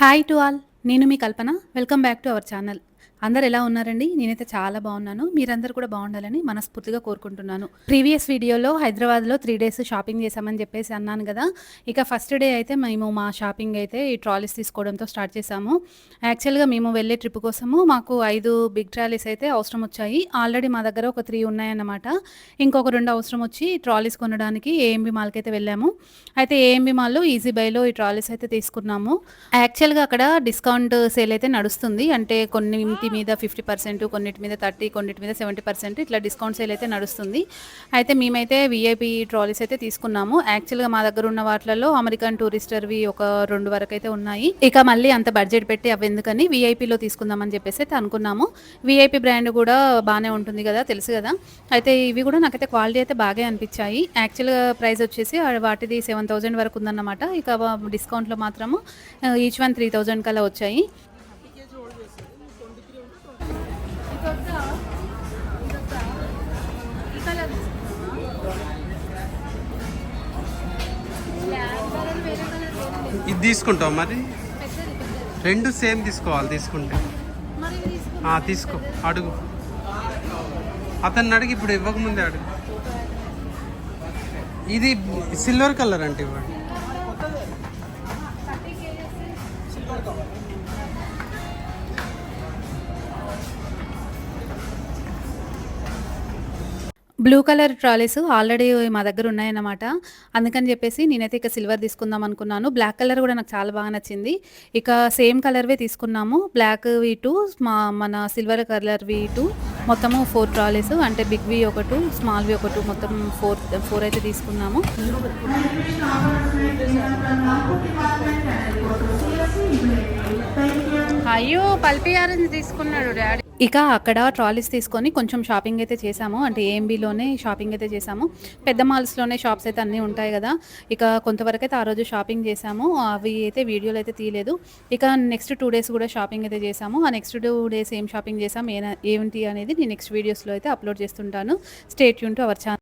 Hi to all. నేను మీ Kalpana. Welcome back to our channel. అందరు ఎలా ఉన్నారండి? నేనైతే చాలా బాగున్నాను. మీరందరూ కూడా బాగుండాలని మనస్ఫూర్తిగా కోరుకుంటున్నాను. ప్రీవియస్ వీడియోలో హైదరాబాద్లో 3 డేస్ షాపింగ్ చేశామని చెప్పేసి అన్నాను కదా. ఇక ఫస్ట్ డే అయితే మేము మా షాపింగ్ అయితే ఈ ట్రాలీస్ తీసుకోవడంతో స్టార్ట్ చేశాము. యాక్చువల్గా మేము వెళ్ళే ట్రిప్ కోసము మాకు 5 బిగ్ ట్రాలీస్ అయితే అవసరం వచ్చాయి. ఆల్రెడీ మా దగ్గర ఒక 3 ఉన్నాయన్నమాట. ఇంకొక 2 అవసరం వచ్చి ట్రాలీస్ కొనడానికి ఏఎంబి మాల్కి అయితే వెళ్ళాము. అయితే ఏఎంబి మాల్లో ఈజీ బైలో ఈ ట్రాలీస్ అయితే తీసుకున్నాము. యాక్చువల్గా అక్కడ డిస్కౌంట్ సేల్ అయితే నడుస్తుంది. అంటే కొన్నింటి మీద 50%, కొన్నిటి మీద 30%, కొన్నిటి మీద 70% ఇట్లా డిస్కౌంట్ సేల్ అయితే నడుస్తుంది. అయితే మేమైతే వీఐపీ ట్రాలీస్ అయితే తీసుకున్నాము. యాక్చువల్గా మా దగ్గర ఉన్న వాటిలలో అమెరికన్ టూరిస్టర్వి ఒక 2 వరకు అయితే ఉన్నాయి. ఇక మళ్ళీ అంత బడ్జెట్ పెట్టి అవి ఎందుకని వీఐపీలో తీసుకుందామని చెప్పేసి అయితే అనుకున్నాము. వీఐపీ బ్రాండ్ కూడా బాగానే ఉంటుంది కదా, తెలుసు కదా. అయితే ఇవి కూడా నాకైతే క్వాలిటీ అయితే బాగా అనిపించాయి. యాక్చువల్గా ప్రైస్ వచ్చేసి వాటిది 7,000 వరకు ఉందన్నమాట. ఇక డిస్కౌంట్లో మాత్రము ఈచ్ వన్ 3,000 కల్లా వచ్చాయి. ఇది తీసుకుంటావు మరి? రెండు సేమ్ తీసుకోవాలి. తీసుకుంటే తీసుకో, అడుగు అతన్ని అడిగి, ఇప్పుడు ఇవ్వకముందే అడుగు. ఇది సిల్వర్ కలర్ అంటే ఇవ్వండి. బ్లూ కలర్ ట్రాలీస్ ఆల్రెడీ మా దగ్గర ఉన్నాయన్నమాట. అందుకని చెప్పేసి నేనైతే ఇక సిల్వర్ తీసుకుందాం అనుకున్నాను. బ్లాక్ కలర్ కూడా నాకు చాలా బాగా నచ్చింది. ఇక సేమ్ కలర్వే తీసుకున్నాము. బ్లాక్ V2, మన సిల్వర్ కలర్ V2, మొత్తము 4 ట్రాలీస్. అంటే బిగ్ వి ఒకటి, స్మాల్ వి ఒకటి, మొత్తం 4 అయితే తీసుకున్నాము. అయ్యో, పల్పి ఆరెంజ్ తీసుకున్నాడు డాడీ. ఇక అక్కడ ట్రాలీస్ తీసుకొని కొంచెం షాపింగ్ అయితే చేసాము. అంటే ఏఎంబీలోనే షాపింగ్ అయితే చేసాము. పెద్ద మాల్స్లోనే షాప్స్ అయితే అన్నీ ఉంటాయి కదా. ఇక కొంతవరకు అయితే ఆ రోజు షాపింగ్ చేసాము. అవి అయితే వీడియోలు అయితే తీయలేదు. ఇక నెక్స్ట్ 2 డేస్ కూడా షాపింగ్ అయితే చేసాము. ఆ నెక్స్ట్ 2 డేస్ ఏం షాపింగ్ చేసాము ఏంటి అనేది నేను నెక్స్ట్ వీడియోస్లో అయితే అప్లోడ్ చేస్తుంటాను. Stay tune to our channel.